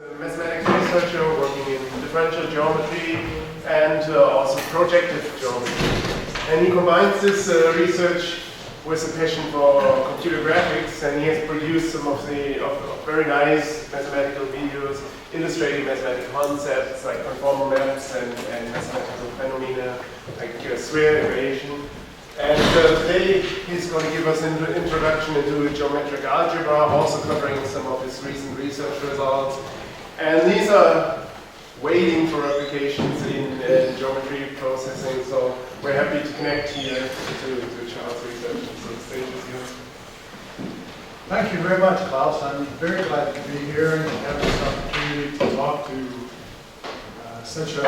A mathematics researcher working in differential geometry and also projective geometry. And he combines this research with a passion for computer graphics, and he has produced some of very nice mathematical videos illustrating mathematical concepts like conformal maps and mathematical phenomena like sphere equation. And today he's going to give us an introduction into geometric algebra, also covering some of his recent research results. And these are waiting for applications in geometry processing, so we're happy to connect here to Charles' research. So the stage is yours. Thank you very much, Klaus. I'm very glad to be here and to have this opportunity to talk to such a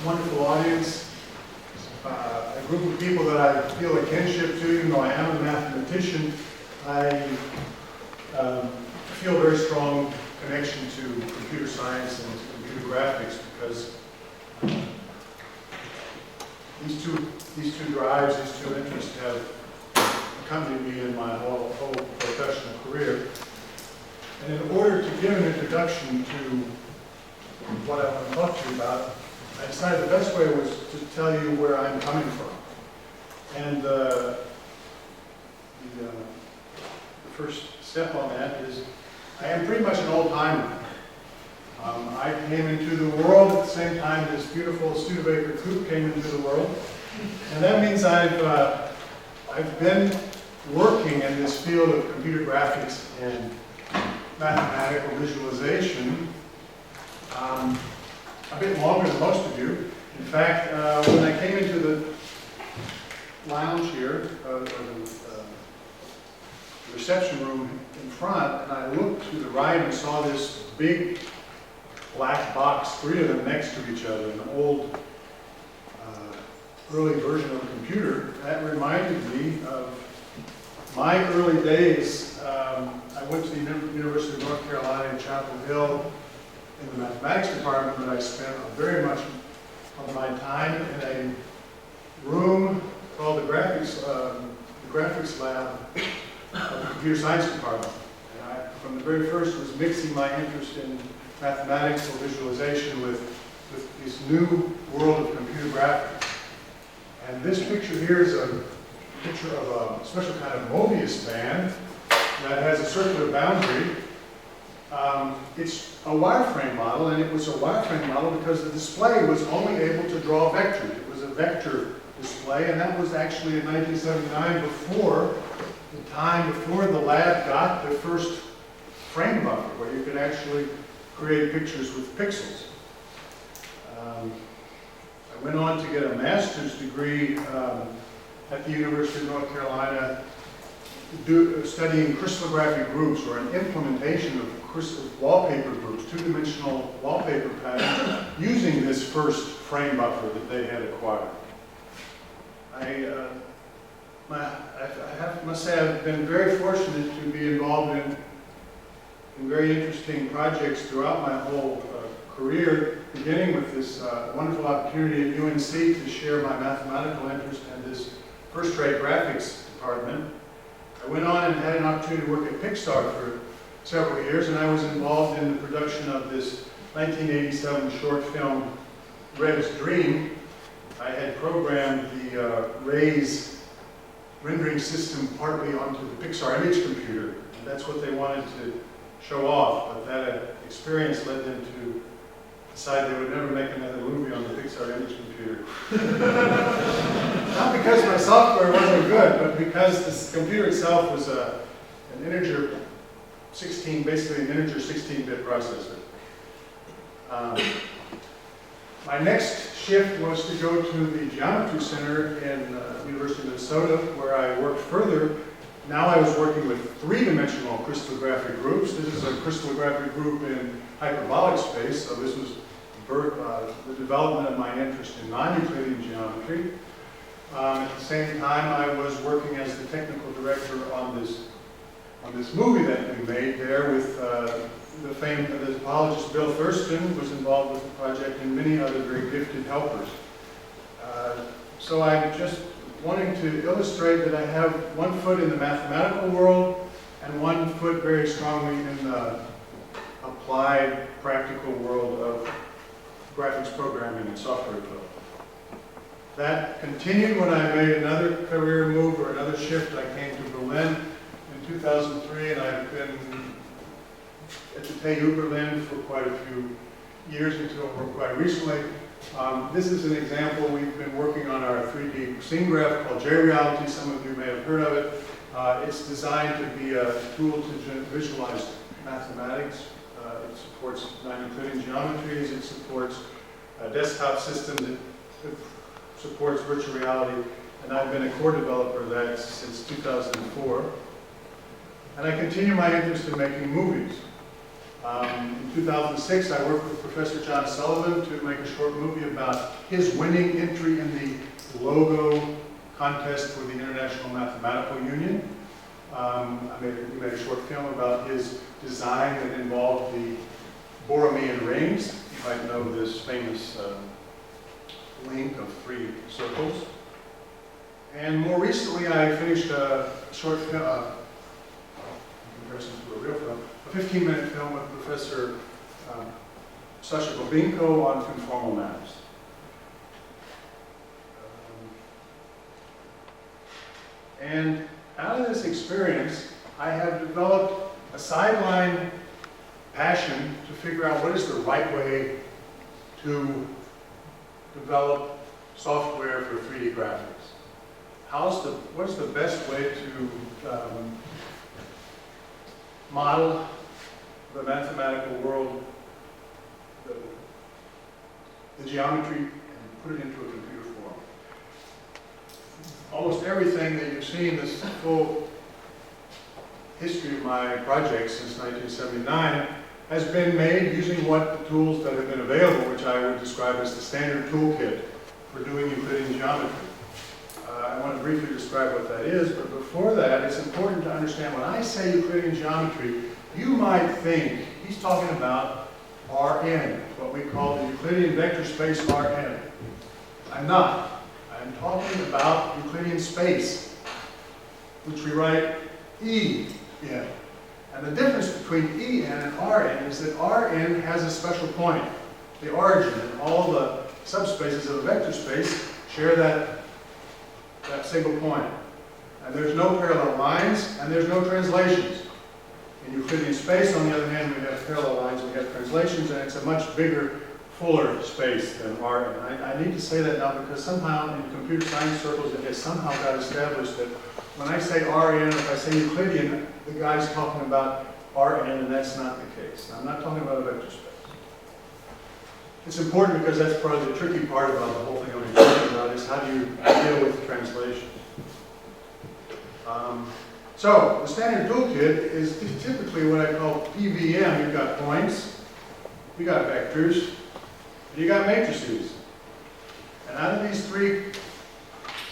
wonderful audience. A group of people that I feel a kinship to, even though I am a mathematician. I feel a very strong connection to computer science and computer graphics because these two drives, these two interests have accompanied me in my whole professional career. And in order to give an introduction to what I want to talk to you about, I decided the best way was to tell you where I'm coming from. And the first step on that is I am pretty much an old-timer. I came into the world at the same time this beautiful Studebaker coupe came into the world. And that means I've been working in this field of computer graphics and mathematical visualization a bit longer than most of you. In fact, when I came into the lounge here, the reception room in front, and I looked to the right and saw this big black box, three of them next to each other, an old early version of a computer. That reminded me of my early days. I went to the University of North Carolina in Chapel Hill in the mathematics department, but I spent very much of my time in a room called the graphics lab of the computer science department. And I, from the very first, was mixing my interest in mathematics or visualization with this new world of computer graphics. And this picture here is a picture of a special kind of Mobius band that has a circular boundary. It's a wireframe model, and it was a wireframe model because the display was only able to draw vectors. It was a vector display, and that was actually in 1979, the time before the lab got the first frame buffer, where you could actually create pictures with pixels. I went on to get a master's degree at the University of North Carolina studying crystallographic groups, or an implementation of wallpaper groups, two-dimensional wallpaper patterns, using this first frame buffer that they had acquired. I must say I've been very fortunate to be involved in very interesting projects throughout my whole career, beginning with this wonderful opportunity at UNC to share my mathematical interest in this first-rate graphics department. I went on and had an opportunity to work at Pixar for several years, and I was involved in the production of this 1987 short film, Red's Dream. I had programmed the Ray's rendering system partly onto the Pixar image computer, and that's what they wanted to show off, but that experience led them to decide they would never make another movie on the Pixar image computer. Not because my software wasn't good, but because this computer itself was an integer 16, basically an integer 16-bit processor. My next shift was to go to the Geometry Center in University of Minnesota, where I worked further. Now I was working with three-dimensional crystallographic groups. This is a crystallographic group in hyperbolic space, so this was the development of my interest in non-Euclidean geometry. At the same time, I was working as the technical director on this movie that we made there with the topologist Bill Thurston was involved with the project, and many other very gifted helpers. So I'm just wanting to illustrate that I have one foot in the mathematical world and one foot very strongly in a applied, practical world of graphics programming and software development. That continued when I made another career move or another shift. I came to Berlin in 2003, and I've been at the TU Berlin for quite a few years until quite recently. This is an example. We've been working on our 3D scene graph called J-Reality. Some of you may have heard of it. It's designed to be a tool to visualize mathematics. It supports non-Euclidean geometries. It supports desktop systems. It supports virtual reality. And I've been a core developer of that since 2004. And I continue my interest in making movies. In 2006, I worked with Professor John Sullivan to make a short movie about his winning entry in the logo contest for the International Mathematical Union. We made a short film about his design that involved the Borromean rings. You might know this famous link of 3 circles. And more recently, I finished a short film, in comparison to a real film, a 15-minute film with Professor Sasha Bobinko on conformal maps. And out of this experience, I have developed a sideline passion to figure out what is the right way to develop software for 3D graphics. What is the best way to model the mathematical world, the geometry, and put it into a computer form? Almost everything that you've seen, this full history of my project since 1979, has been made using the tools that have been available, which I would describe as the standard toolkit for doing Euclidean geometry. I want to briefly describe what that is, but before that, it's important to understand when I say Euclidean geometry, you might think he's talking about Rn, what we call the Euclidean vector space Rn. I'm not. I'm talking about Euclidean space, which we write E in. And the difference between En and Rn is that Rn has a special point, the origin, and all the subspaces of a vector space share that single point. And there's no parallel lines, and there's no translations. In Euclidean space, on the other hand, we have parallel lines, we have translations, and it's a much bigger, fuller space than Rn. I need to say that now because somehow in computer science circles it has somehow got established that when I say Rn, if I say Euclidean, the guy's talking about Rn, and that's not the case. I'm not talking about a vector space. It's important because that's probably the tricky part about the whole thing I'm talking about is how do you deal with translation. So the standard toolkit is typically what I call PVM. You've got points, you've got vectors, and you've got matrices. And out of these 3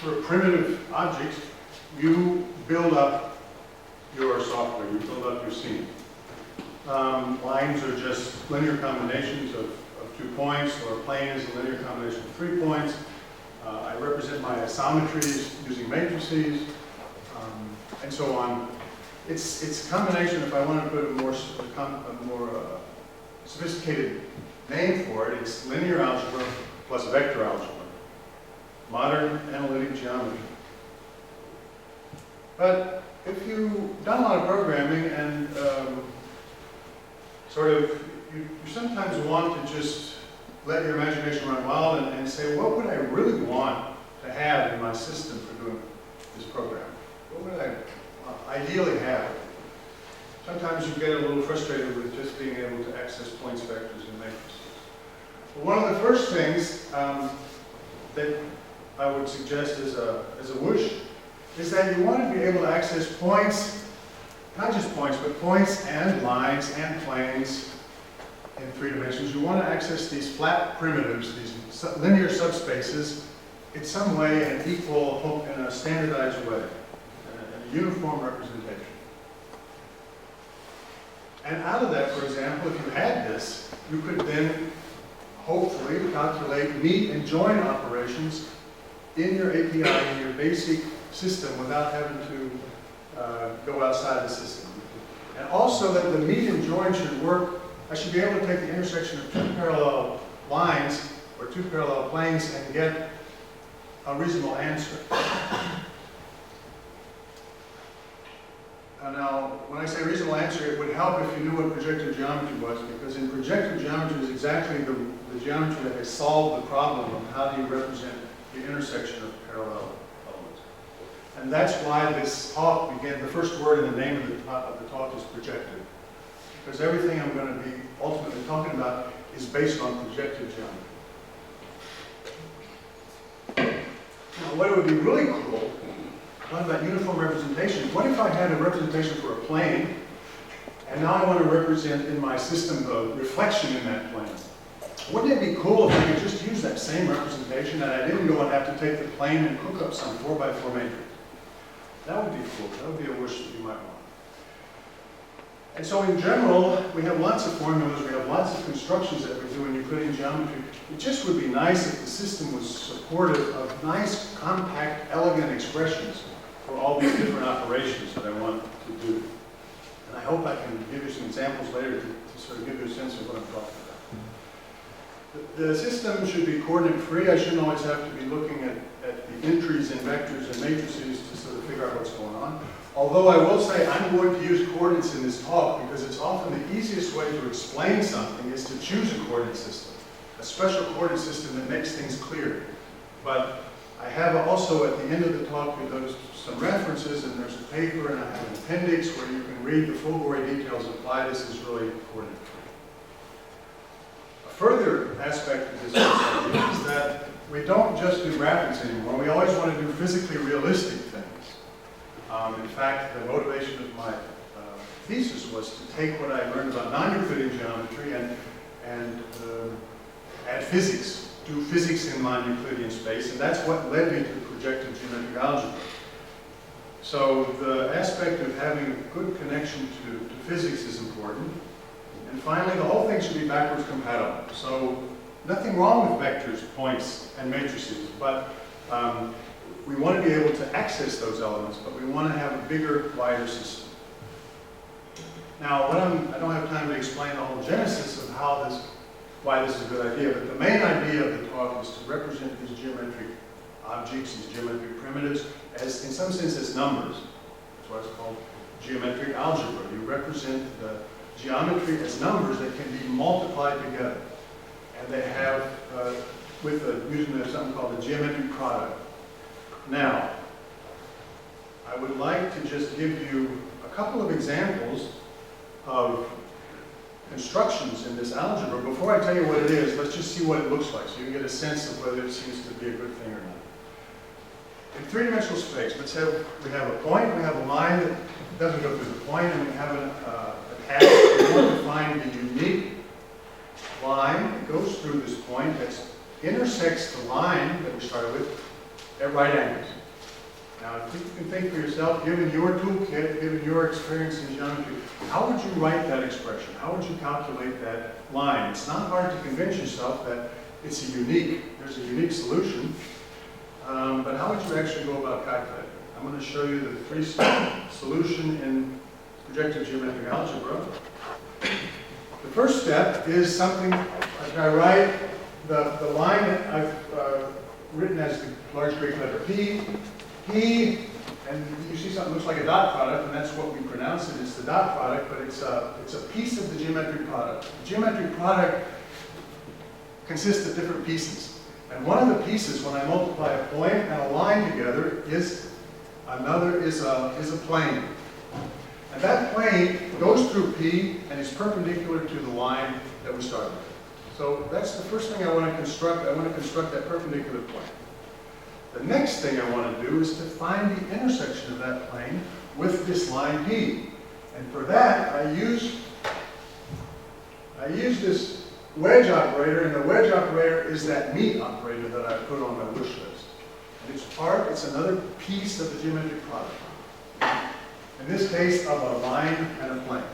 sort of primitive objects, you build up your software, you build up your scene. Lines are just linear combinations of 2 points, or a plane is a linear combination of 3 points. I represent my isometries using matrices, and so on. It's a combination, if I want to put a more sophisticated name for it, it's linear algebra plus vector algebra, modern analytic geometry. But if you've done a lot of programming and you sometimes want to just let your imagination run wild and say, what would I really want to have in my system for doing this program? What would I ideally have? Sometimes you get a little frustrated with just being able to access points, vectors, and matrices. But one of the first things that I would suggest as a wish is that you want to be able to access points, not just points, but points and lines and planes in 3 dimensions. You want to access these flat primitives, these linear subspaces, in some way in an equal, in a standardized way, in a uniform representation. And out of that, for example, if you had this, you could then hopefully calculate meet and join operations in your API, in your basic system, without having to go outside the system. And also that the meet and join should work I should be able to take the intersection of two parallel lines or two parallel planes and get a reasonable answer. Now, when I say reasonable answer, it would help if you knew what projective geometry was, because in projective geometry is exactly the geometry that has solved the problem of how do you represent the intersection of parallel elements. And that's why this talk began, the first word in the name of the talk is projective. Because everything I'm going to be ultimately talking about is based on projective geometry. Now, what would be really cool, talking about uniform representation, what if I had a representation for a plane, and now I want to represent in my system the reflection in that plane? Wouldn't it be cool if I could just use that same representation and I didn't go and have to take the plane and cook up some 4x4 matrix? That would be cool. That would be a wish that you might want. And so in general, we have lots of formulas, we have lots of constructions that we do in Euclidean geometry. It just would be nice if the system was supportive of nice, compact, elegant expressions for all these different operations that I want to do. And I hope I can give you some examples later to sort of give you a sense of what I'm talking about. The system should be coordinate free. I shouldn't always have to be looking at the entries in vectors and matrices to sort of figure out what's going on. Although I will say I'm going to use coordinates in this talk because it's often the easiest way to explain something is to choose a coordinate system, a special coordinate system that makes things clear. But I have also at the end of the talk, there's some references and there's a paper and I have an appendix where you can read the full gory details of why this is really coordinate free. A further aspect of this is that we don't just do graphics anymore. We always want to do physically realistic things. In fact, the motivation of my thesis was to take what I learned about non-Euclidean geometry and add physics, do physics in non-Euclidean space, and that's what led me to projective geometric algebra. So the aspect of having a good connection to physics is important. And finally, the whole thing should be backwards compatible. So nothing wrong with vectors, points, and matrices, but we want to be able to access those elements, but we want to have a bigger, wider system. Now, I don't have time to explain the whole genesis of why this is a good idea, but the main idea of the talk is to represent these geometric objects, these geometric primitives, as, in some sense, as numbers. That's why it's called geometric algebra. You represent the geometry as numbers that can be multiplied together. And they have, using something called the geometric product. Now, I would like to just give you a couple of examples of constructions in this algebra. Before I tell you what it is, let's just see what it looks like so you can get a sense of whether it seems to be a good thing or not. In three-dimensional space, let's say we have a point, we have a line that doesn't go through the point, and we have a task. We want to find the unique line that goes through this point that intersects the line that we started with at right angles. Now, if you can think for yourself, given your toolkit, given your experience in geometry, how would you write that expression? How would you calculate that line? It's not hard to convince yourself that there's a unique solution, but how would you actually go about calculating it? I'm going to show you the three-step solution in projective geometric algebra. The first step is something like I write the line that I've written as the large Greek letter P, and you see something that looks like a dot product, and that's what we pronounce it. It's the dot product, but it's a piece of the geometric product. The geometric product consists of different pieces. And one of the pieces, when I multiply a point and a line together, is a plane. And that plane goes through P and is perpendicular to the line that we started with. So that's the first thing I want to construct. I want to construct that perpendicular plane. The next thing I want to do is to find the intersection of that plane with this line P. And for that, I use this wedge operator, and the wedge operator is that meet operator that I put on my wish list. And it's another piece of the geometric product. In this case, of a line and a plane.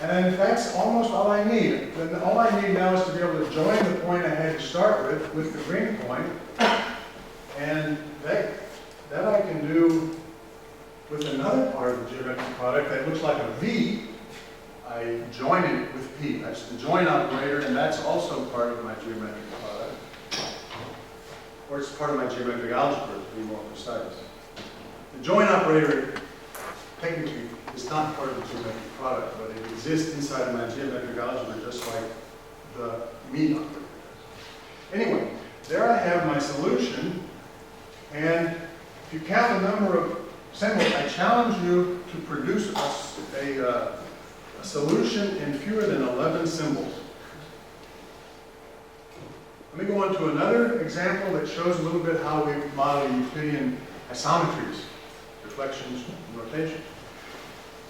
And that's almost all I need. Then all I need now is to be able to join the point I had to start with the green point. And that I can do with another part of the geometric product that looks like a V. I join it with P. That's the join operator, and that's also part of my geometric product. Or it's part of my geometric algebra, to be more precise. The join operator, technically, is not part of the geometric product, but it exists inside of my geometric algebra just like the mean operator does. Anyway, there I have my solution, and if you count the number of symbols, I challenge you to produce a solution in fewer than 11 symbols. Let me go on to another example that shows a little bit how we model Euclidean isometries, reflections, and rotation.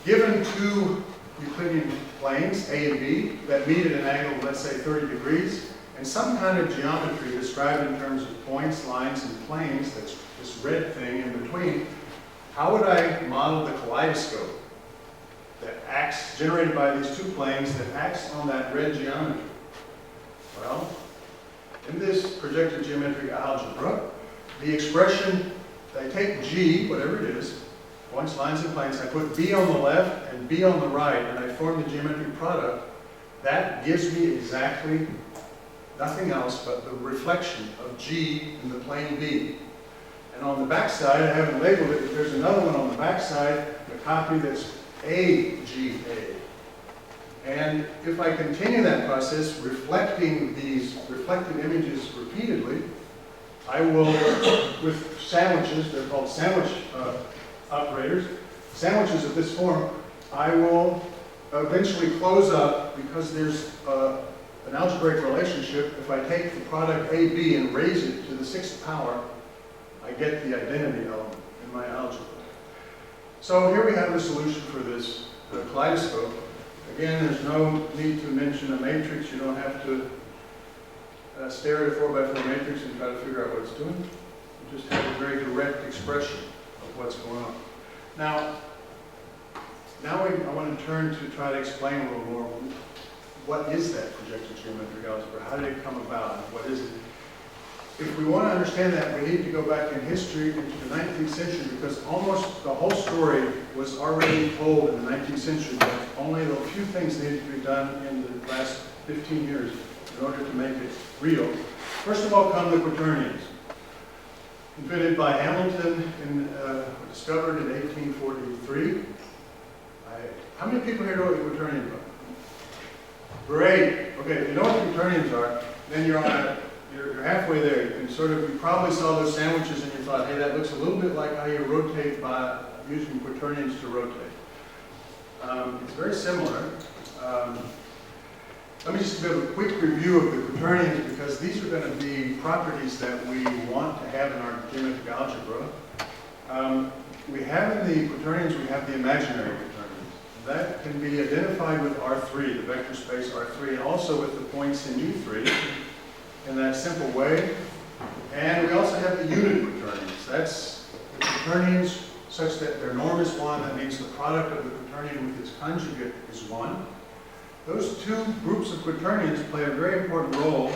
Given two Euclidean planes, A and B, that meet at an angle, let's say 30 degrees, and some kind of geometry described in terms of points, lines, and planes, that's this red thing in between, how would I model the kaleidoscope that acts, generated by these two planes, that acts on that red geometry? Well, in this projective geometric algebra, the expression, I take G, whatever it is, points, lines, and planes, I put B on the left and B on the right, and I form the geometric product. That gives me exactly nothing else but the reflection of G in the plane B. And on the back side, I haven't labeled it, but there's another one on the back side, a copy that's AGA. And if I continue that process, reflecting these reflected images repeatedly, I will, with sandwiches, they're called sandwich operators, sandwiches of this form, I will eventually close up, because there's an algebraic relationship. If I take the product AB and raise it to the 6th power, I get the identity element in my algebra. So here we have the solution for this kaleidoscope. Again, there's no need to mention a matrix. You don't have to stare at a 4x4 matrix and try to figure out what it's doing. You just have a very direct expression of what's going on. Now I want to turn to try to explain a little more, what is that projective geometric algebra? How did it come about? What is it? If we want to understand that, we need to go back in history into the 19th century, because almost the whole story was already told in the 19th century, but only a few things needed to be done in the last 15 years in order to make it real. First of all come the Quaternions, invented by Hamilton and discovered in 1843. How many people here know what the Quaternions are? Great. Okay, if you know what the Quaternions are, then you're halfway there. You probably saw those sandwiches and you thought, hey, that looks a little bit like how you rotate by using Quaternions to rotate. It's very similar. Let me just give a quick review of the Quaternions, because these are going to be properties that we want to have in our geometric algebra. We have in the Quaternions, we have the imaginary Quaternions. That can be identified with R3, the vector space R3, and also with the points in U3 in that simple way. And we also have the unit Quaternions. That's the Quaternions such that their norm is 1. That means the product of the Quaternion with its conjugate is 1. Those two groups of Quaternions play a very important role.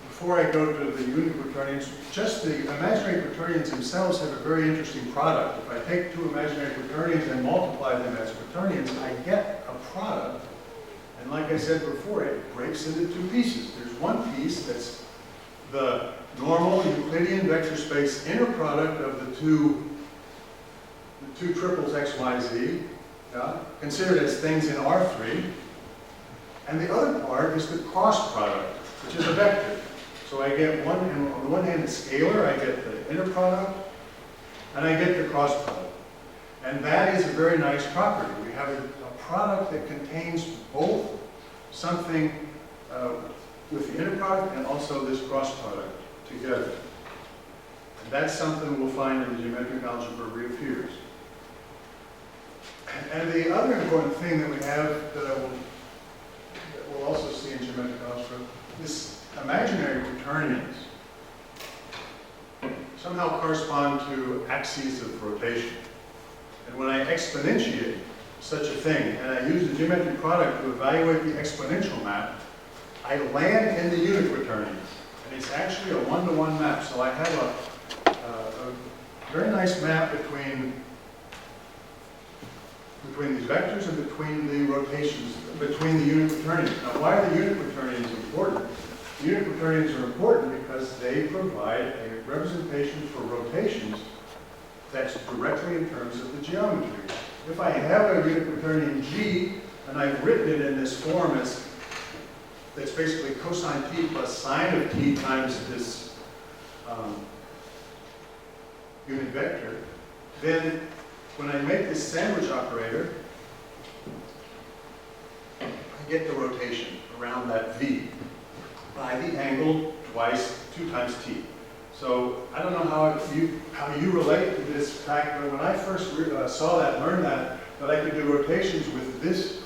Before I go to the unit Quaternions, just the imaginary Quaternions themselves have a very interesting product. If I take two imaginary Quaternions and multiply them as Quaternions, I get a product. And like I said before, it breaks into two pieces. There's one piece that's the normal Euclidean vector space inner product of the two triples x, y, z, considered as things in R3. And the other part is the cross product, which is a vector. So I get one, and on the one hand, it's scalar, I get the inner product, and I get the cross product. And that is a very nice property. We have a product that contains both something with the inner product and also this cross product together. And that's something we'll find in the geometric algebra reappears. And the other important thing that we have that we'll also see in geometric algebra, this imaginary Quaternions somehow correspond to axes of rotation. And when I exponentiate such a thing, and I use the geometric product to evaluate the exponential map, I land in the unit Quaternions. And it's actually a one-to-one map. So I have a very nice map between between these vectors and between the rotations, between the unit quaternions. Now, why are the unit quaternions important? The unit quaternions are important because they provide a representation for rotations that's directly in terms of the geometry. If I have a unit quaternion G, and I've written it in this form as that's basically cosine t plus sine of t times this unit vector, then when I make this sandwich operator, I get the rotation around that v by the angle twice, 2 times t. So I don't know how you relate to this fact, but when I first saw that, learned that I could do rotations with this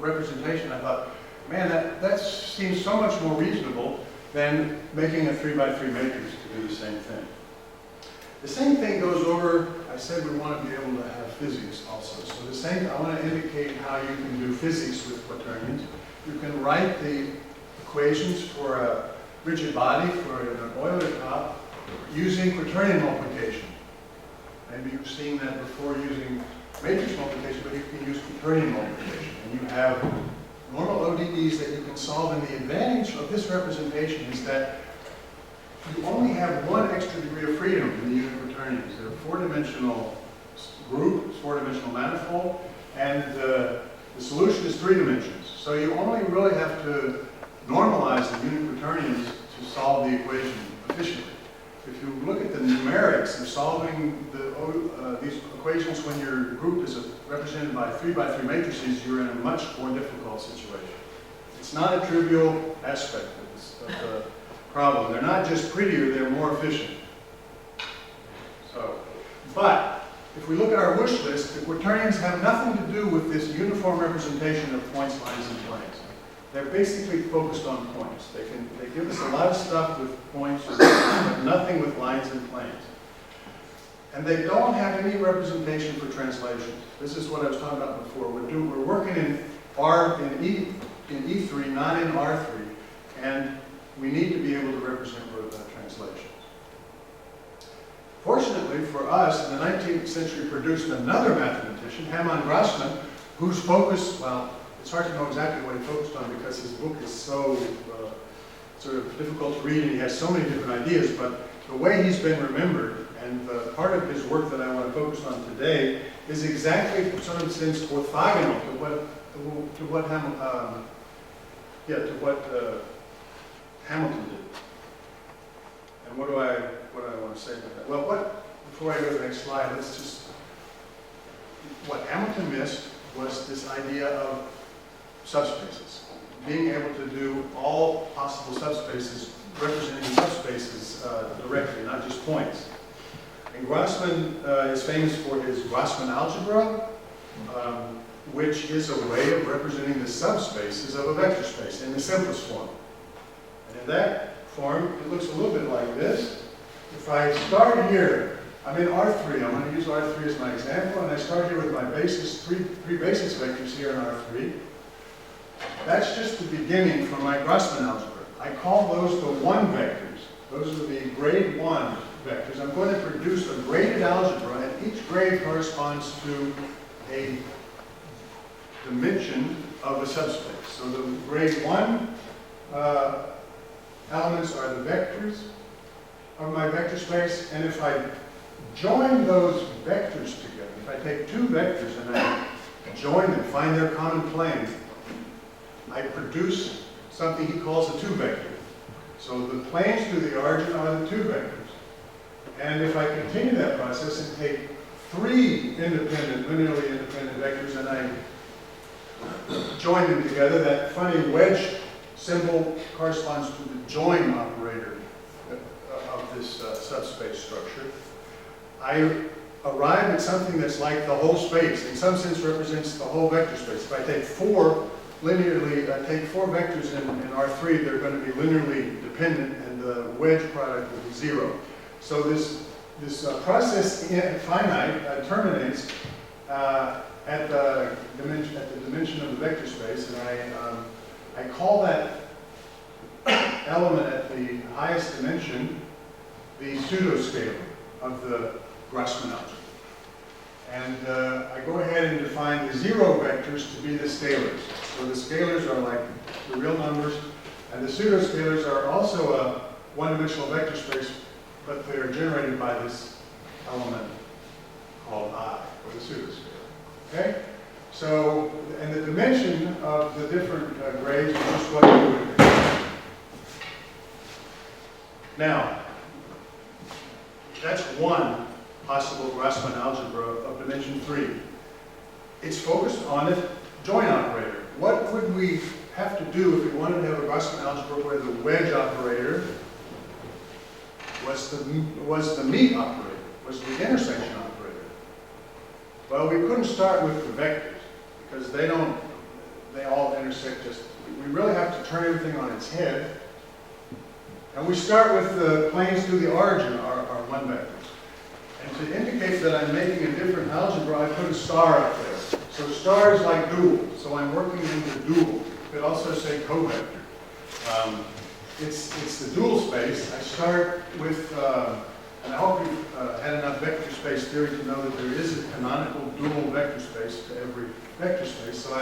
representation, I thought, man, that seems so much more reasonable than making a 3x3 matrix to do the same thing. The same thing goes over, I said we want to be able to have physics also. So the same, I want to indicate how you can do physics with quaternions. You can write the equations for a rigid body, for an Euler top, using quaternion multiplication. Maybe you've seen that before using matrix multiplication, but you can use quaternion multiplication. And you have normal ODEs that you can solve, and the advantage of this representation is that you only have one extra degree of freedom in the unit quaternions. They're a 4-dimensional group, 4-dimensional manifold, and the solution is 3 dimensions. So you only really have to normalize the unit quaternions to solve the equation efficiently. If you look at the numerics of solving these equations when your group is represented by 3x3 matrices, you're in a much more difficult situation. It's not a trivial aspect of the problem. They're not just prettier, they're more efficient. But if we look at our wish list, the quaternions have nothing to do with this uniform representation of points, lines, and planes. They're basically focused on points. They give us a lot of stuff with points, but nothing with lines and planes. And they don't have any representation for translations. This is what I was talking about before. We're working in E3, not in R3, and we need to be able to represent translations. Fortunately for us, the 19th century produced another mathematician, Grassmann, whose focus, well, it's hard to know exactly what he focused on because his book is so sort of difficult to read and he has so many different ideas, but the way he's been remembered and part of his work that I want to focus on today is exactly sort of since orthogonal to what Hamilton did. And what do I want to say about that? Well, before I go to the next slide, what Hamilton missed was this idea of subspaces. Being able to do all possible subspaces, representing subspaces directly, not just points. And Grassmann is famous for his Grassmann algebra, which is a way of representing the subspaces of a vector space in the simplest form. And in that form, it looks a little bit like this. If I start here, I'm in R3. I'm going to use R3 as my example, and I start here with my basis, three basis vectors here in R3. That's just the beginning for my Grassmann algebra. I call those the 1 vectors. Those are the grade 1 vectors. I'm going to produce a graded algebra, and each grade corresponds to a dimension of a subspace. So the grade 1 elements are the vectors of my vector space, and if I join those vectors together, if I take 2 vectors and I join them, find their common plane, I produce something he calls a 2 vector. So the planes to the origin are the 2 vectors. And if I continue that process and take 3 linearly independent vectors and I join them together, that funny wedge symbol corresponds to the join operator of this subspace structure. I arrive at something that's like the whole space, in some sense represents the whole vector space. If I take 4 vectors in R3, they're going to be linearly dependent, and the wedge product will be 0. So this process finite terminates at the dimension of the vector space, and I call that element at the highest dimension the pseudoscalar of the Grassmann algebra. And I go ahead and define the zero vectors to be the scalars. So the scalars are like the real numbers, and the pseudoscalars are also a one-dimensional vector space, but they are generated by this element called I, or the pseudoscalar. Okay? So, and the dimension of the different grades is just what you would expect. Now, that's one possible Grassmann algebra of dimension 3. It's focused on the join operator. What would we have to do if we wanted to have a Grassmann algebra where the wedge operator was the meet operator, was the intersection operator? Well, we couldn't start with the vectors because they all intersect just, we really have to turn everything on its head. And we start with the planes through the origin are one vectors. And to indicate that I'm making a different algebra, I put a star up there. So star is like dual. So I'm working into dual. You could also say covector. It's the dual space. I start with, and I hope you've had enough vector space theory to know that there is a canonical dual vector space to every vector space. So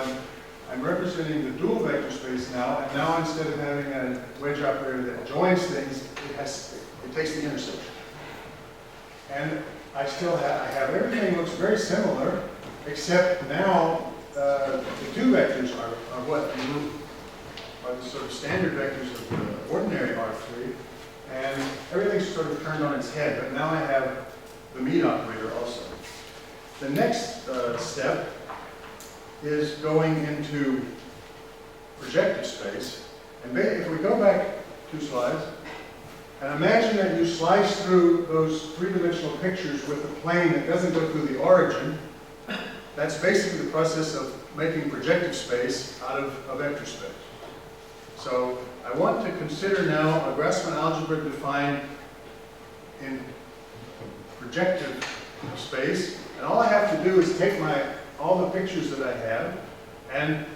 I'm representing the dual vector space now, and now instead of having a wedge operator that joins things, it takes the intersection. And I have everything looks very similar, except now the two vectors are what are the sort of standard vectors of the ordinary R3, and everything's sort of turned on its head, but now I have the meet operator also. The next step is going into projective space, and if we go back 2 slides, and imagine that you slice through those three-dimensional pictures with a plane that doesn't go through the origin. That's basically the process of making projective space out of a vector space. So I want to consider now a Grassmann algebra defined in projective space, and all I have to do is take all the pictures that I have and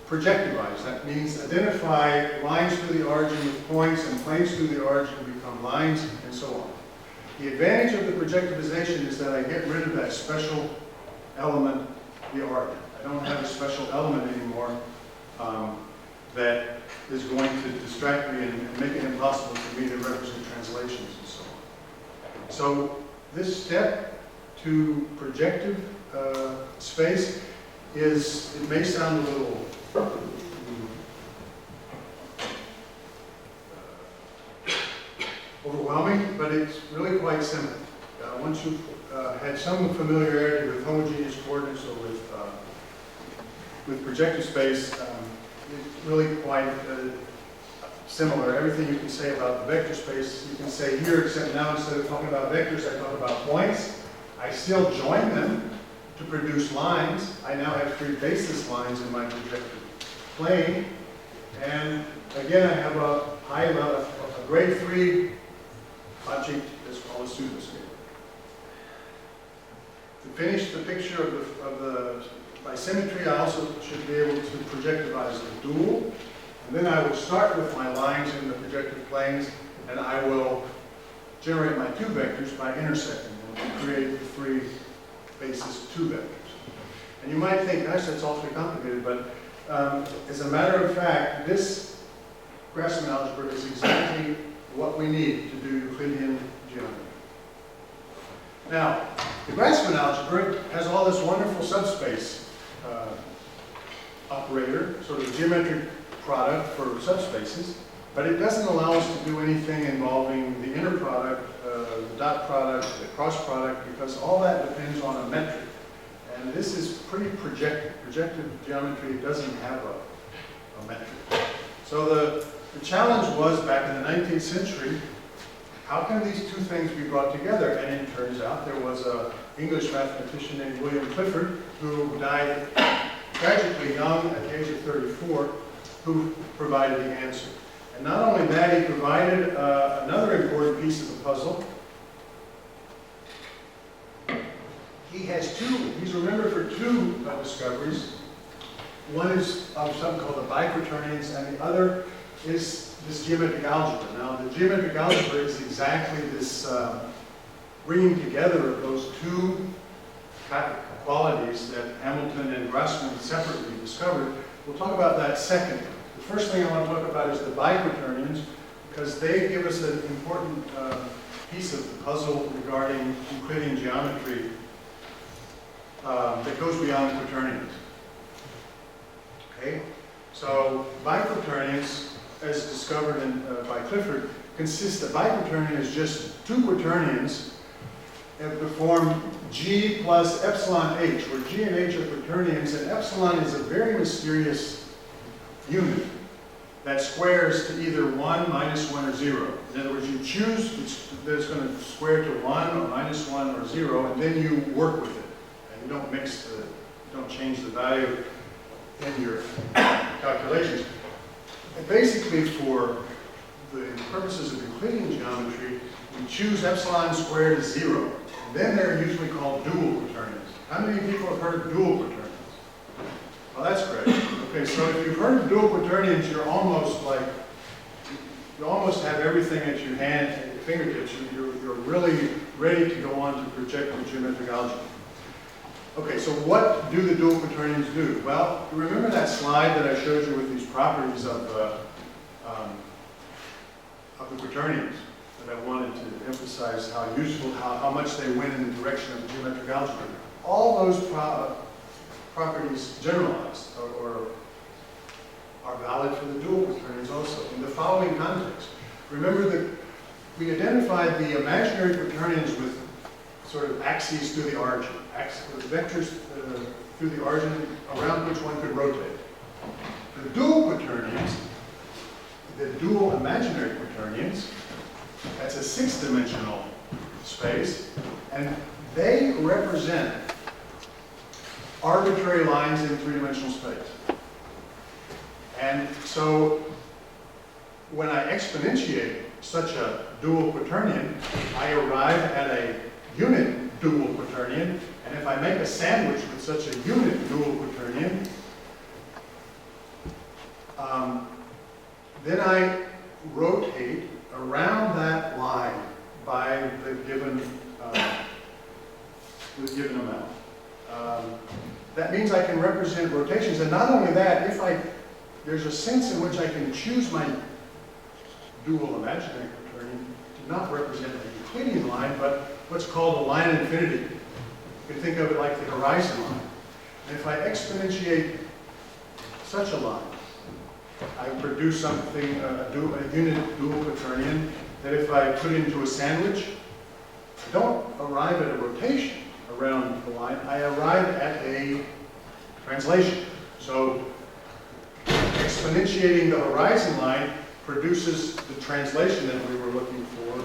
projectivize. That means identify lines through the origin with points, and planes through the origin become lines, and so on. The advantage of the projectivization is that I get rid of that special element, the origin. I don't have a special element anymore that is going to distract me and make it impossible for me to represent translations and so on. So this step to projective space it may sound a little overwhelming, but it's really quite simple. Once you've had some familiarity with homogeneous coordinates or with projective space, it's really quite similar. Everything you can say about the vector space, you can say here, except now instead of talking about vectors, I talk about points. I still join them to produce lines. I now have 3 basis lines in my projective plane. And again, I have a grade 3 object that's called a pseudoscalar. To finish the picture of the by symmetry, I also should be able to projectivize the dual. And then I will start with my lines in the projective planes, and I will generate my 2 vectors by intersecting them to create the 3 basis 2 vectors. And you might think, gosh, that's awfully complicated, but as a matter of fact, this Grassmann algebra is exactly what we need to do Euclidean geometry. Now, the Grassmann algebra has all this wonderful subspace operator, sort of geometric product for subspaces, but it doesn't allow us to do anything involving the inner product, the dot product, the cross product, because all that depends on a metric. And this is pretty projective. Projective geometry doesn't have a metric. So the challenge was, back in the 19th century, how can these 2 things be brought together? And it turns out there was an English mathematician named William Clifford, who died tragically young at the age of 34, who provided the answer. And not only that, he provided another important piece of the puzzle. He has he's remembered for 2 discoveries. One is of something called the Biquaternions, and the other is this geometric algebra. Now, the geometric algebra is exactly this bringing together of those 2 stochastic qualities that Hamilton and Grassmann separately discovered. We'll talk about that second. The first thing I want to talk about is the Biquaternions, because they give us an important piece of the puzzle regarding Euclidean geometry that goes beyond the Quaternions. Okay, so Biquaternions, as discovered by Clifford, consists of Biquaternion is just two quaternions that form G plus epsilon H, where G and H are quaternions, and epsilon is a very mysterious unit that squares to either 1, -1, or 0. In other words, you choose that it's going to square to 1 or -1 or 0, and then you work with it. And you don't mix you don't change the value in your calculations. And basically, for the purposes of Euclidean geometry, we choose epsilon squared as 0. And then they're usually called dual quaternions. How many people have heard of dual quaternions? Well, that's great. Okay, so if you've heard of dual quaternions, you almost have everything at your fingertips. You're really ready to go on to projective geometric algebra. Okay, so what do the dual quaternions do? Well, remember that slide that I showed you with these properties of the quaternions that I wanted to emphasize how useful, how much they went in the direction of geometric algebra. All those properties generalized or are valid for the dual quaternions also in the following context. Remember that we identified the imaginary quaternions with sort of axes through the origin, vectors through the origin around which one could rotate. The dual quaternions, the dual imaginary quaternions, that's a 6-dimensional space, and they represent arbitrary lines in 3-dimensional space. And so when I exponentiate such a dual quaternion, I arrive at a unit dual quaternion, and if I make a sandwich with such a unit dual quaternion, then I rotate around that line by the given amount. That means I can represent rotations, and not only that, there's a sense in which I can choose my dual imaginary quaternion to not represent a Euclidean line, but what's called a line infinity. You can think of it like the horizon line. And if I exponentiate such a line, I produce something, a unit dual quaternion, that if I put into a sandwich, I don't arrive at a rotation around the line, I arrive at a translation. So exponentiating the horizon line produces the translation that we were looking for,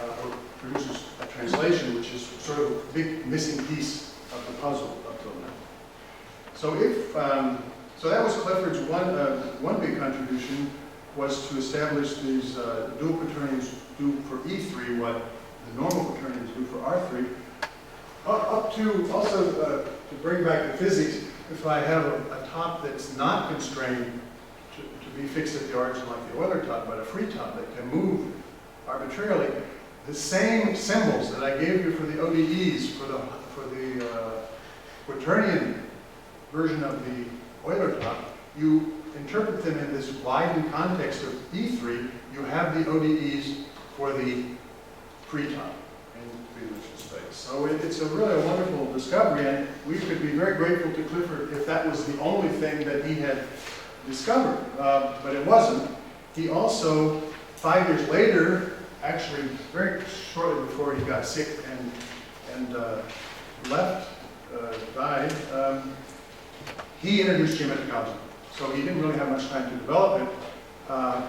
or produces a translation which is sort of a big missing piece of the puzzle up till now. So so that was Clifford's one big contribution, was to establish these dual quaternions do for E3 what the normal quaternions do for R3. Up to also to bring back the physics, if I have a top that's not constrained to be fixed at the origin like the Euler top, but a free top that can move arbitrarily, the same symbols that I gave you for the ODEs for the quaternion version of the Euler top, you interpret them in this widened context of E3. You have the ODEs for the free top in three-dimensional space. So it's really a wonderful discovery, and we could be very grateful to Clifford if that was the only thing that he had discovered, but it wasn't. He also, 5 years later, actually very shortly before he got sick and died, he introduced geometric algebra. So he didn't really have much time to develop it,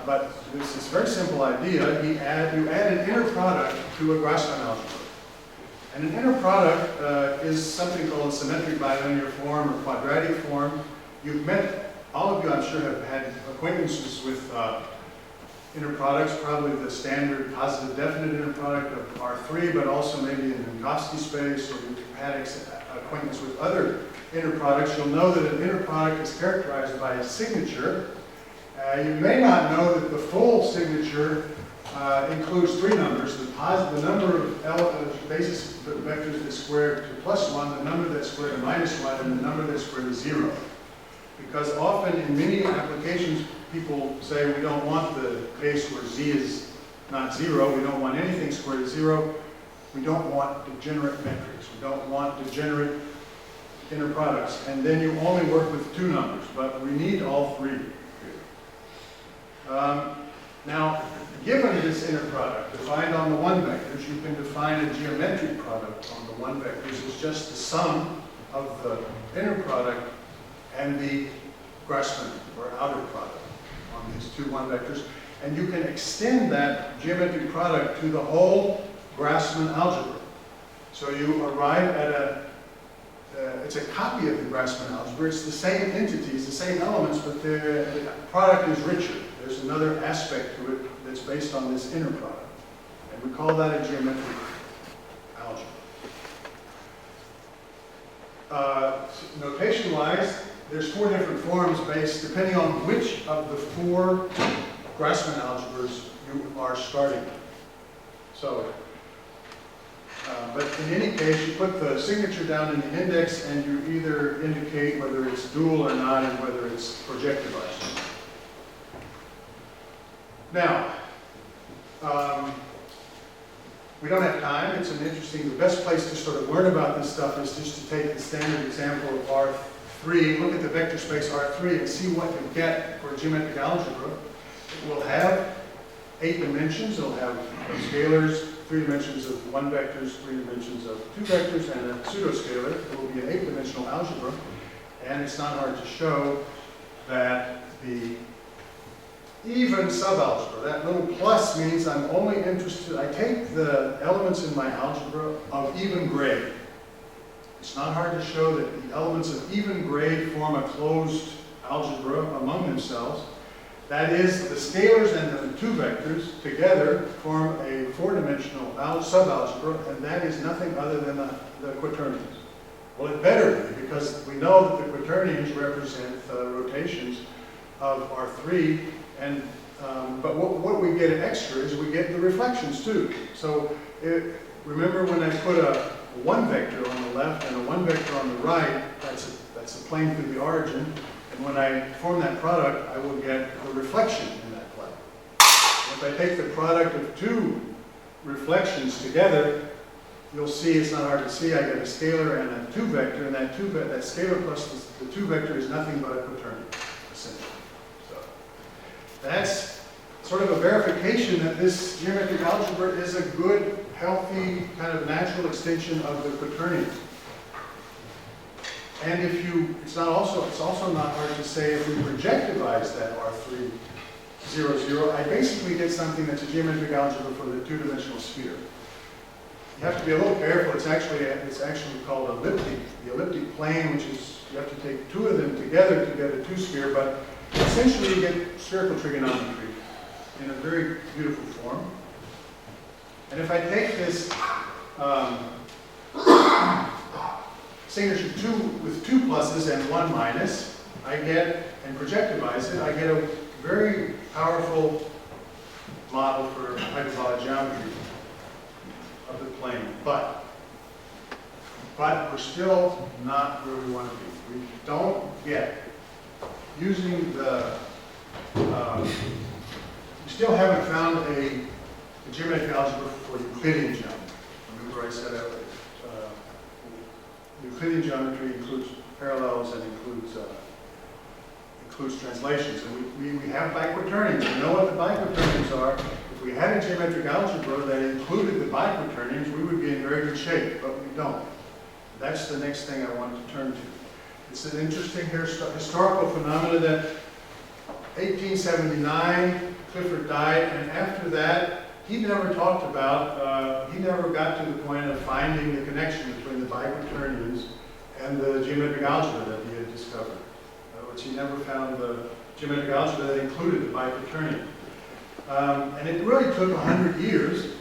but there's this very simple idea. You add an inner product to a Grassmann algebra. And an inner product is something called a symmetric bilinear form or quadratic form. You've met, all of you I'm sure have had acquaintances with inner products, probably the standard positive definite inner product of R3, but also maybe in Minkowski space, or you've had acquaintance with other inner products. You'll know that an inner product is characterized by a signature. You may not know that the full signature includes three numbers: the number of basis vectors that's squared to +1, the number that's squared to -1, and the number that's squared to 0. Because often in many applications, people say we don't want the case where z is not 0, we don't want anything squared to 0, we don't want degenerate metrics, we don't want degenerate inner products, and then you only work with two numbers, but we need all three here. Now, given this inner product defined on the one vectors, you can define a geometric product on the one vectors as just the sum of the inner product and the Grassmann or outer product on these two one vectors. And you can extend that geometric product to the whole Grassmann algebra. So you arrive at it's a copy of the Grassmann algebra. It's the same entities, the same elements, but the product is richer. There's another aspect to it that's based on this inner product. And we call that a geometric algebra. Notation-wise, there's four different forms based, depending on which of the four Grassmann algebras you are starting. So, but in any case, you put the signature down in the index and you either indicate whether it's dual or not and whether it's projectivized. Now, we don't have time. It's an interesting, the best place to sort of learn about this stuff is just to take the standard example of R3, look at the vector space R3 and see what you get for a geometric algebra. It will have 8 dimensions. It'll have scalars, 3 dimensions of one vectors, 3 dimensions of two vectors, and a pseudoscalar. It will be an 8-dimensional algebra. And it's not hard to show that the even subalgebra, that little plus means I'm only interested, I take the elements in my algebra of even grade. It's not hard to show that the elements of even grade form a closed algebra among themselves. That is, the scalars and the two vectors together form a 4-dimensional subalgebra, and that is nothing other than the Quaternions. Well, it better be, because we know that the Quaternions represent the rotations of R3, and but what we get extra is we get the reflections too. So remember when I put a one vector on the left and a one vector on the right, that's a plane through the origin. And when I form that product, I will get the reflection in that plane. If I take the product of two reflections together, you'll see it's not hard to see. I get a scalar and a two vector, and that scalar plus the two vector is nothing but a Quaternion, essentially. So that's sort of a verification that this geometric algebra is a good, healthy, kind of natural extension of the Quaternions. And if you, it's also not hard to say if we projectivize that R3, 0, 0, I basically get something that's a geometric algebra for the two-dimensional sphere. You have to be a little careful. It's actually called elliptic. The elliptic plane, which is, you have to take two of them together to get a two-sphere, but essentially you get spherical trigonometry in a very beautiful form. And if I take this signature 2 with 2 pluses and 1 minus, I get, and projectivize it, I get a very powerful model for hyperbolic geometry of the plane. But we're still not where we want to be. We don't get, using the, we still haven't found a geometric algebra for Euclidean geometry. Remember I said that Euclidean geometry includes parallels and includes translations. And we have Biquaternions. We know what the Biquaternions are. If we had a geometric algebra that included the Biquaternions, we would be in very good shape, but we don't. That's the next thing I want to turn to. It's an interesting historical phenomenon that 1879, Clifford died, and after that, he never talked about, he never got to the point of finding the connection between the Biquaternions and the geometric algebra that he had discovered. Which he never found the geometric algebra that included the Biquaternion. And it really took 100 years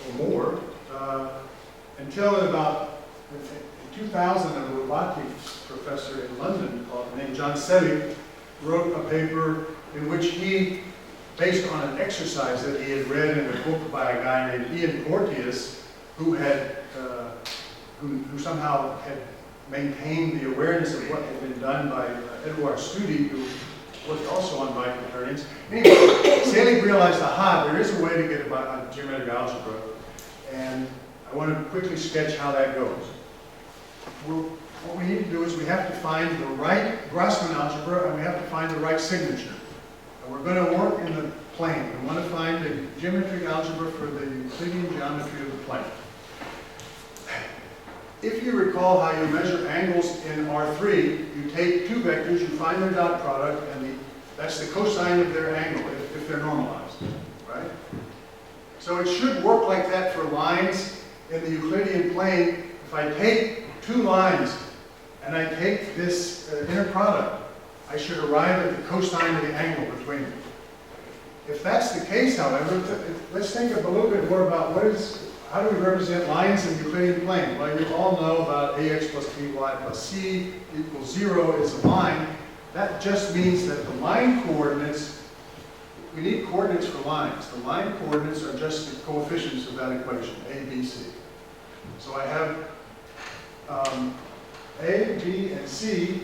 or more until about in 2000, a robotics professor in London named John Selly wrote a paper in which he based on an exercise that he had read in a book by a guy named Ian Porteous, who had, who somehow had maintained the awareness of what had been done by Edouard Studi, who worked also on Biquaternions. Anyway, Selig realized, aha, there is a way to get about geometric algebra, and I want to quickly sketch how that goes. What we need to do is we have to find the right Grassmann algebra, and we have to find the right signature. And we're going to work in the plane. We want to find the geometric algebra for the Euclidean geometry of the plane. If you recall how you measure angles in R3, you take two vectors, you find their dot product, and that's the cosine of their angle if they're normalized, right? So it should work like that for lines in the Euclidean plane. If I take two lines and I take this inner product, I should arrive at the cosine of the angle between them. If that's the case, however, let's think a little bit more about how do we represent lines in the Euclidean plane? Well, you all know about ax plus by plus c equals 0 is a line. That just means that the line coordinates, we need coordinates for lines. The line coordinates are just the coefficients of that equation, a, b, c. So I have a, b, and c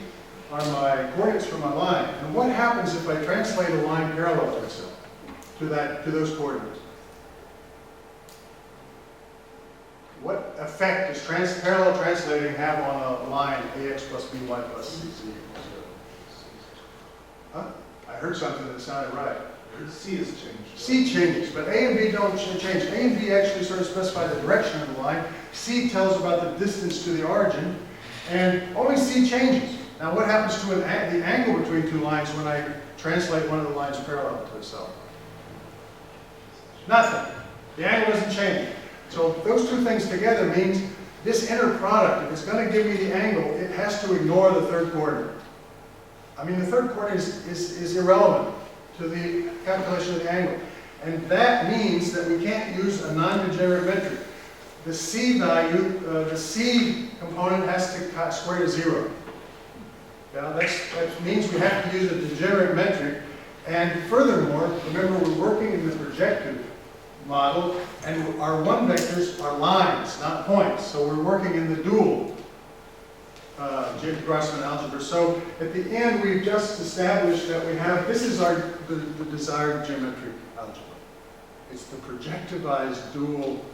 are my coordinates for my line. And what happens if I translate a line parallel to itself, to those coordinates? What effect does parallel translating have on a line ax plus by plus c equals 0? Huh? I heard something that sounded right. C is changed. C changes, but A and B don't change. A and B actually sort of specify the direction of the line. C tells about the distance to the origin, and only C changes. Now what happens to the angle between two lines when I translate one of the lines parallel to itself? Nothing. The angle doesn't change. So those two things together means this inner product, if it's going to give me the angle, it has to ignore the third coordinate. I mean, the third coordinate is irrelevant to the calculation of the angle. And that means that we can't use a non-degenerate metric. The C value, the C component has to square to 0. Yeah, that means we have to use a degenerate metric. And furthermore, remember we're working in the projective model, and our one vectors are lines, not points. So we're working in the dual Grassmann algebra. So at the end, we've just established that we have, this is the desired geometric algebra. It's the projectivized dual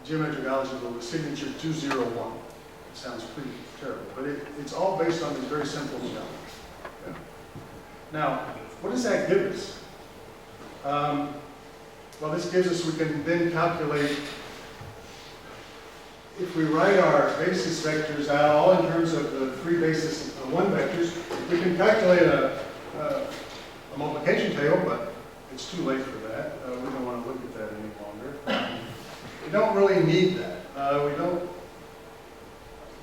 geometric algebra with signature 201. It sounds pretty terrible, but it's all based on this very simple geometry. Yeah. Now, what does that give us? Well, this gives us, we can then calculate, if we write our basis vectors out all in terms of the three basis one vectors, we can calculate a multiplication table, but it's too late for that. We don't want to look at that any longer. We don't really need that. We don't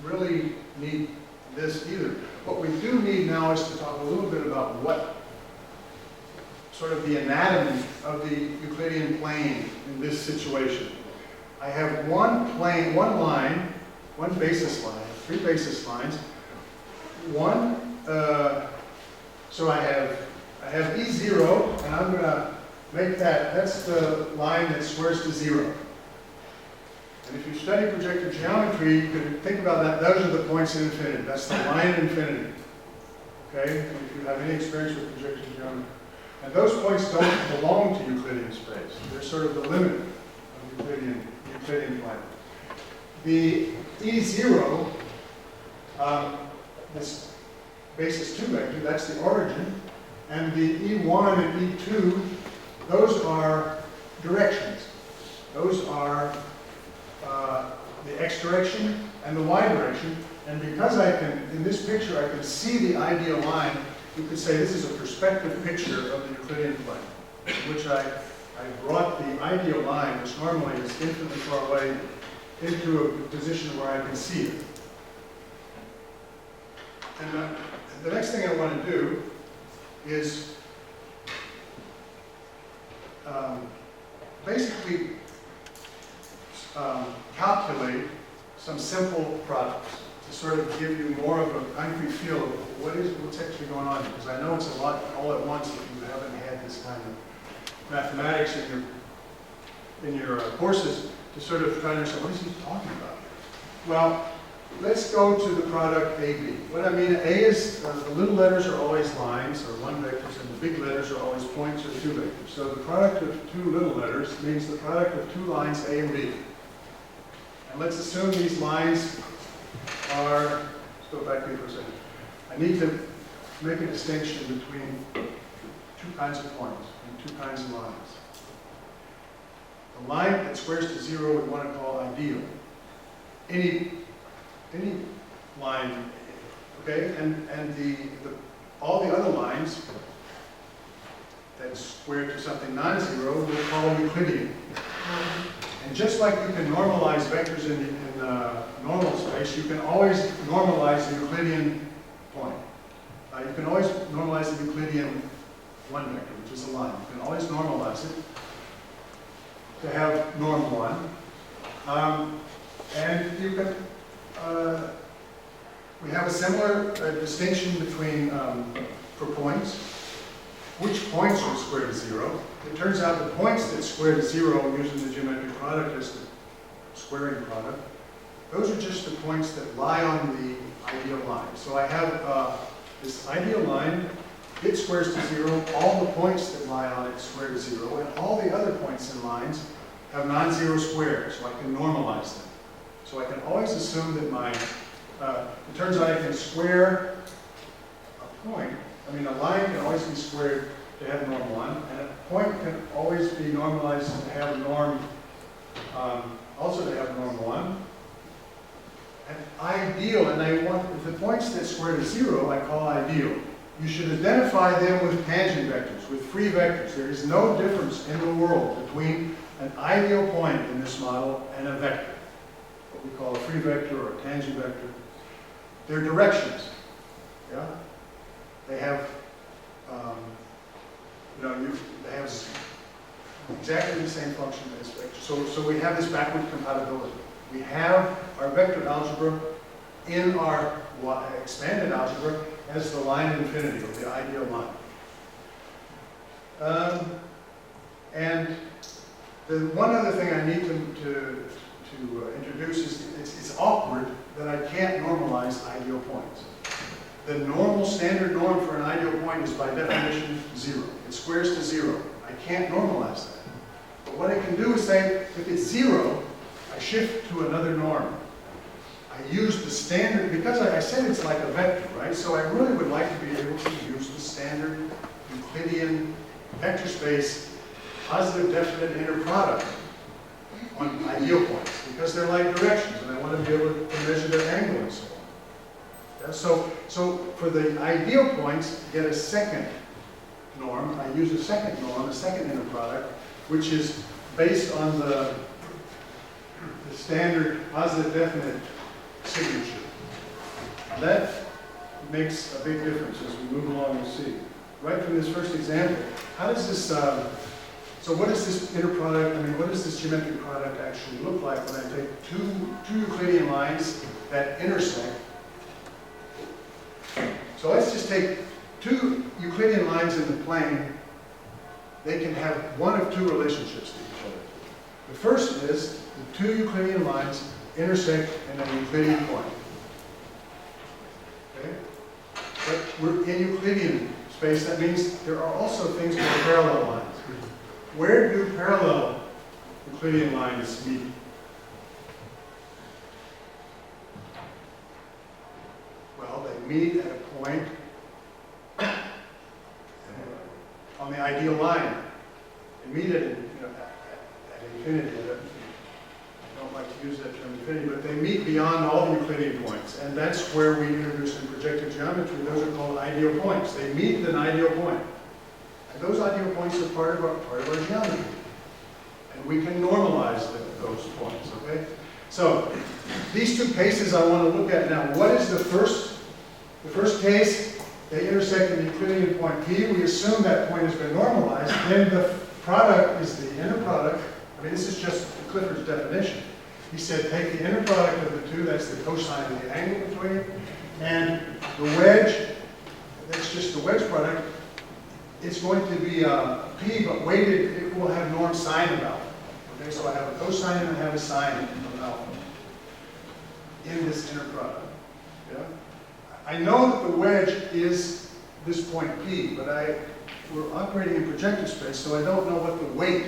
really need this either. What we do need now is to talk a little bit about what sort of the anatomy of the Euclidean plane in this situation. I have one plane, one line, one basis line, three basis lines. So I have E0, and I'm going to make that's the line that squares to 0. And if you study projective geometry, you can think about that. Those are the points in infinity. That's the line of infinity. Okay? And if you have any experience with projective geometry. And those points don't belong to Euclidean space. They're sort of the limit of Euclidean plane. The E0, this basis 2 vector, that's the origin. And the E1 and E2, those are directions. Those are the x direction and the y direction. And because in this picture, I can see the ideal line, you could say this is a perspective picture of the Euclidean plane, in which I brought the ideal line, which normally is infinitely far away, into a position where I can see it. And the next thing I want to do is basically calculate some simple products. to sort of give you more of a concrete feel of what's actually going on. Because I know it's a lot all at once if you haven't had this kind of mathematics in your courses to sort of try to understand what is he talking about. Well, let's go to the product AB. What I mean, A is, the little letters are always lines, or one vectors, and the big letters are always points, or two vectors. So the product of two little letters means the product of two lines, A and B. And let's assume these lines are, let's go back here for a second. I need to make a distinction between two kinds of points and two kinds of lines. The line that squares to 0 we want to call ideal. Any line, okay, and all the other lines that square to something non-zero we'll call Euclidean. And just like you can normalize vectors in normal space, you can always normalize the Euclidean point. You can always normalize the Euclidean one vector, which is a line. You can always normalize it to have norm 1. And you can, we have a similar distinction between, for points, which points are square to 0. It turns out the points that square to 0 using the geometric product as the squaring product, those are just the points that lie on the ideal line. So I have this ideal line, it squares to 0, all the points that lie on it square to 0, and all the other points and lines have non-zero squares, so I can normalize them. So I can always assume that my, it turns out I can square a point. I mean, a line can always be squared to have norm 1, and a point can always be normalized to have norm, also to have norm 1. And ideal, and I want, if the points that square to 0 I call ideal. You should identify them with tangent vectors, with free vectors. There is no difference in the world between an ideal point in this model and a vector, what we call a free vector or a tangent vector. They're directions. Yeah? They have, they have exactly the same function as vectors. So we have this backward compatibility. We have our vector algebra in our expanded algebra as the line of infinity, or the ideal line. And the one other thing I need to introduce is it's awkward that I can't normalize ideal points. The normal standard norm for an ideal point is by definition 0. It squares to 0. I can't normalize that. But what I can do is say, if it's 0, I shift to another norm. I use the standard, because I said it's like a vector, right? So I really would like to be able to use the standard Euclidean vector space positive definite inner product on ideal points, because they're like directions, and I want to be able to measure their angle and so on. Yeah, so for the ideal points, to get a second norm, I use a second norm, a second inner product, which is based on the standard positive definite signature. That makes a big difference as we move along and see. Right from this first example, how does this, so what is this inner product, what does this geometric product actually look like when I take two Euclidean lines that intersect? So let's just take two Euclidean lines in the plane. They can have one of two relationships to each other. The first is the two Euclidean lines intersect in a Euclidean point. Okay? But we're in Euclidean space. That means there are also things called parallel lines. Where do parallel Euclidean lines meet? Well, they meet at a point on the ideal line. They meet at infinity. I don't like to use that term infinity, but they meet beyond all the Euclidean points. And that's where we introduce in projective geometry. Those are called ideal points. They meet at an ideal point. And those ideal points are part of our geometry. And we can normalize those points, okay? So these two cases I want to look at now. What is the first case? They intersect in the Euclidean point P. We assume that point has been normalized. Then the product is the inner product. This is just Clifford's definition. He said take the inner product of the two, that's the cosine of the angle between it, and the wedge, that's just the wedge product, it's going to be p, but weighted, it will have norm sine of alpha. Okay, so I have a cosine and I have a sine of alpha in this inner product. Yeah? I know that the wedge is this point p, but we're operating in projective space, so I don't know what the weight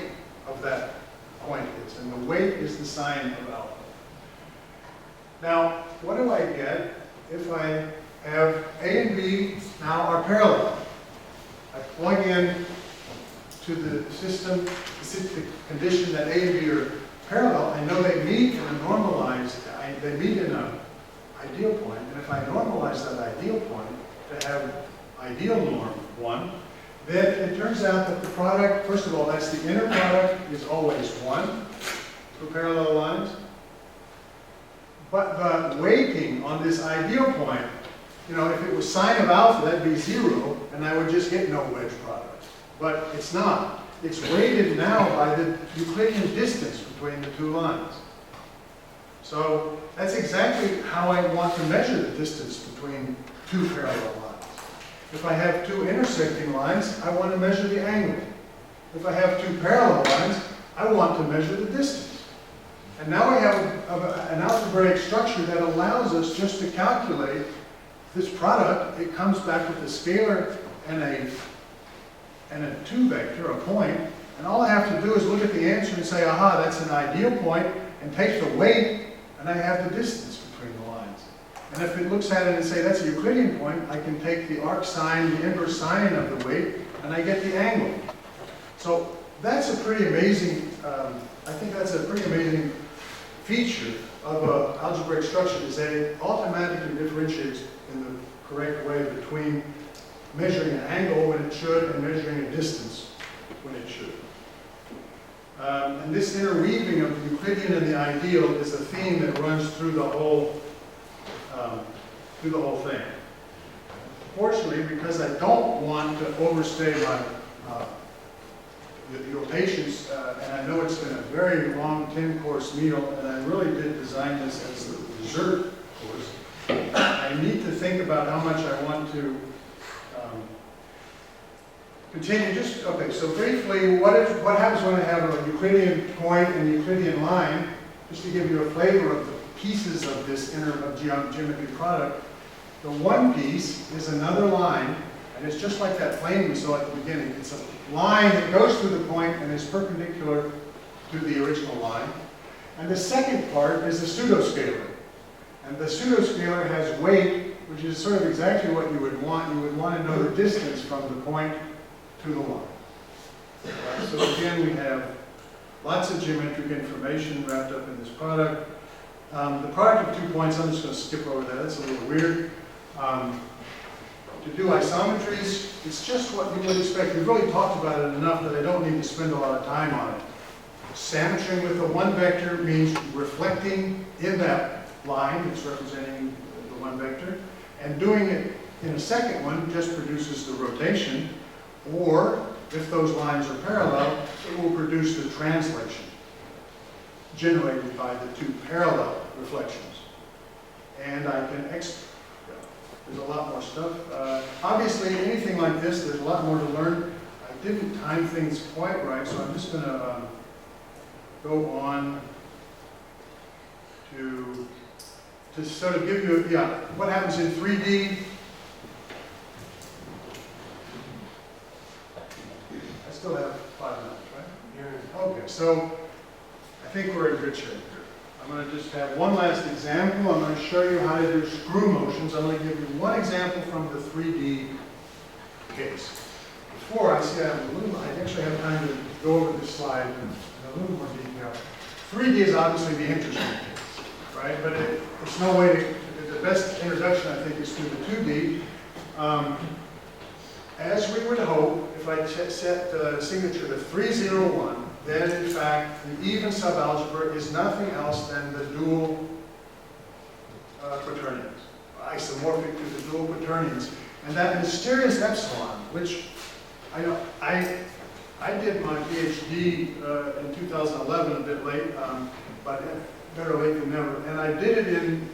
of that point is, and the weight is the sine of alpha. Now, what do I get if I have A and B now are parallel? I plug in to the system the condition that A and B are parallel. I know they meet in a normalized, they meet in an ideal point, and if I normalize that ideal point to have ideal norm 1, then it turns out that the product, first of all, that's the inner product is always 1 for parallel lines. But the weighting on this ideal point, you know, if it was sine of alpha, that'd be 0, and I would just get no wedge product. But it's not. It's weighted now by the Euclidean distance between the two lines. So that's exactly how I want to measure the distance between two parallel lines. If I have two intersecting lines, I want to measure the angle. If I have two parallel lines, I want to measure the distance. And now I have an algebraic structure that allows us just to calculate this product. It comes back with a scalar and a 2 vector, a point, and all I have to do is look at the answer and say, aha, that's an ideal point, and take the weight, and I have the distance between the lines. And if it looks at it and say that's a Euclidean point, I can take the arc sine, the inverse sine of the weight, and I get the angle. So that's a pretty amazing, I think that's a pretty amazing feature of an algebraic structure, is that it automatically differentiates in the correct way between measuring an angle when it should and measuring a distance when it should. And this interweaving of the Euclidean and the ideal is a theme that runs through the whole thing. Fortunately, because I don't want to overstay your patience, and I know it's been a very long 10-course meal, and I really did design this as the dessert course, I need to think about how much I want to continue. Okay, so briefly, what happens when I have a Euclidean point and Euclidean line? Just to give you a flavor of the pieces of this geometry product. The one piece is another line, and it's just like that plane we saw at the beginning. It's a line that goes through the point and is perpendicular to the original line. And the second part is the pseudoscalar. And the pseudoscalar has weight, which is sort of exactly what you would want. You would want to know the distance from the point to the line. So again, we have lots of geometric information wrapped up in this product. The product of 2 points, I'm just going to skip over that. That's a little weird. To do isometries, it's just what you would expect. We've really talked about it enough that I don't need to spend a lot of time on it. Sandwiching with a 1 vector means reflecting in that line that's representing the 1 vector, and doing it in a second one just produces the rotation, or if those lines are parallel, it will produce the translation generated by the 2 parallel reflections. And I can there's a lot more stuff. Obviously, anything like this, there's a lot more to learn. I didn't time things quite right, so I'm just going to go on to sort of give you, what happens in 3D. I still have 5 minutes, right? Okay, so I think we're in good shape here. I'm going to just have one last example. I'm going to show you how to do screw motions. I'm going to give you one example from the 3D case. Before I see I actually have time to go over this slide in a little more detail. 3D is obviously the interesting case, right? But it's no way to, the best introduction I think is through the 2D. As we would hope, if I set the signature to 301, then in fact the even subalgebra is nothing else than the dual Quaternions, isomorphic to the dual Quaternions. And that mysterious epsilon, which I did my PhD in 2011, a bit late, but better late than never. And I did it in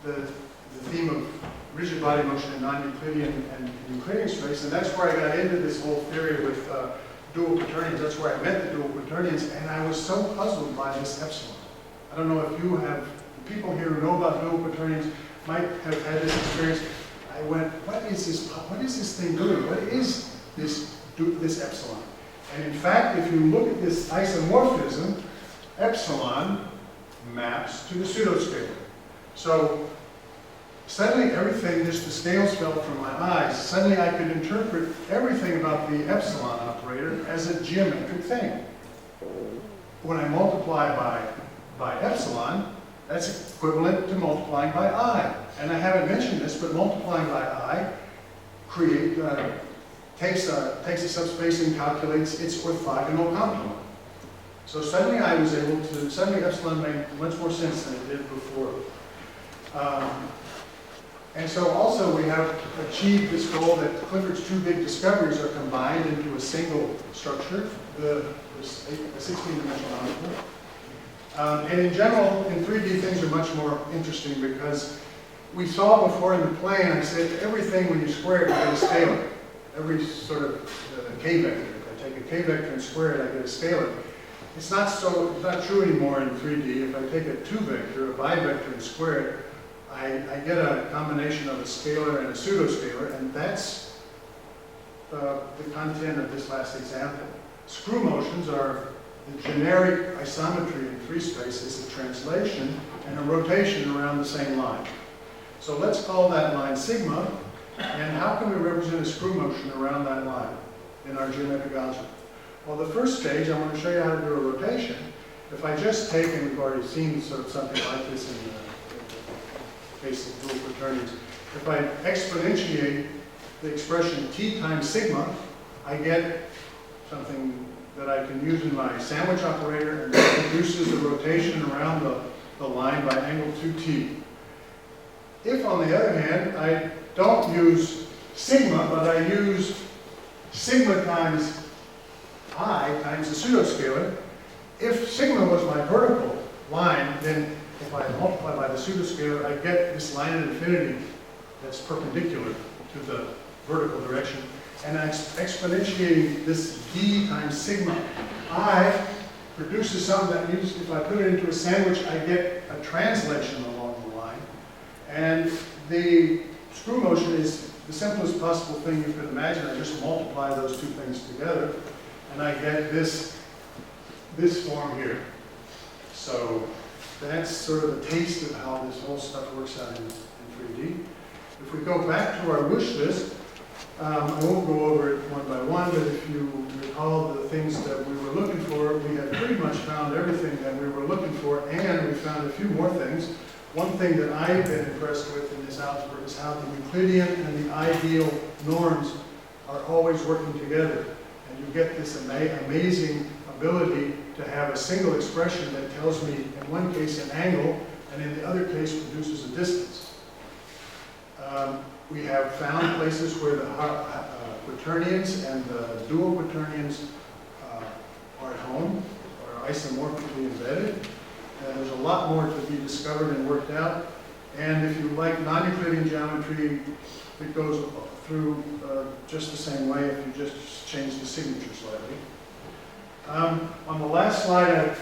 the theme of rigid body motion in non-Euclidean and Euclidean space, and that's where I got into this whole theory with dual quaternions. That's where I met the dual quaternions, and I was so puzzled by this epsilon. I don't know if you have, people here who know about dual quaternions might have had this experience. I went, what is this thing doing? What is this epsilon? And in fact, if you look at this isomorphism, epsilon maps to the pseudoscalar. So suddenly everything, just the scales fell from my eyes. Suddenly I could interpret everything about the epsilon operator as a geometric thing. When I multiply by epsilon, that's equivalent to multiplying by I. And I haven't mentioned this, but multiplying by I takes a subspace and calculates its orthogonal complement. So suddenly I was able to, suddenly epsilon made much more sense than it did before. And so also we have achieved this goal that Clifford's two big discoveries are combined into a single structure, the 16-dimensional algebra. And in general, in 3D, things are much more interesting because we saw before in the plane, I said everything when you square it, you get a scalar. Every sort of k vector. If I take a k vector and square it, I get a scalar. It's not true anymore in 3D. If I take a 2 vector, a bivector, and square it, I get a combination of a scalar and a pseudoscalar, and that's the content of this last example. Screw motions are the generic isometry in free space is a translation and a rotation around the same line. So let's call that line sigma, and how can we represent a screw motion around that line in our geometric algebra? Well, the first stage, I want to show you how to do a rotation. If I just take, and we've already seen sort of something like this in the case of dual quaternions, if I exponentiate the expression t times sigma, I get something that I can use in my sandwich operator, and that produces a rotation around the line by angle 2t. If, on the other hand, I don't use sigma, but I use sigma times I times the pseudoscalar, if sigma was my vertical line, then if I multiply by the pseudoscalar, I get this line of infinity that's perpendicular to the vertical direction. And I'm exponentiating this d times sigma I produces something that means if I put it into a sandwich, I get a translation along the line. And the screw motion is the simplest possible thing you could imagine. I just multiply those two things together, and I get this form here. So that's sort of a taste of how this whole stuff works out in 3D. If we go back to our wish list, I won't go over it one by one, but if you recall the things that we were looking for, we had pretty much found everything that we were looking for, and we found a few more things. One thing that I've been impressed with in this algebra is how the Euclidean and the ideal norms are always working together. And you get this amazing ability to have a single expression that tells me, in one case, an angle, and in the other case, produces a distance. We have found places where the Quaternions and the dual Quaternions are at home, are isomorphically embedded. And there's a lot more to be discovered and worked out. And if you like non-Euclidean geometry, it goes through just the same way if you just change the signature slightly. On the last slide,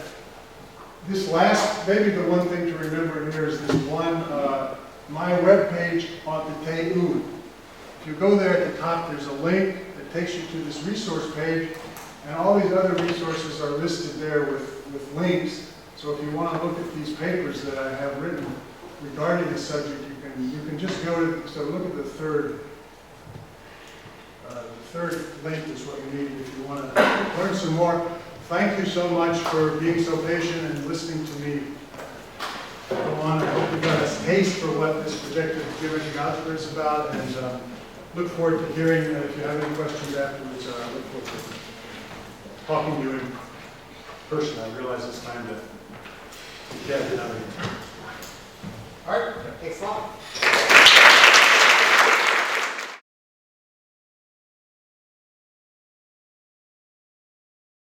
maybe the one thing to remember here is this one, my webpage on the TEU. If you go there at the top, there's a link that takes you to this resource page, and all these other resources are listed there with links. So if you want to look at these papers that I have written regarding the subject, you can just go to, so look at the third link is what you need if you want to learn some more. Thank you so much for being so patient and listening to me go on. I hope you got a taste for what this projective geometric algebra is about, and look forward to hearing if you have any questions afterwards. I look forward to talking to you in person. I realize it's time to get another. All right, thanks a lot.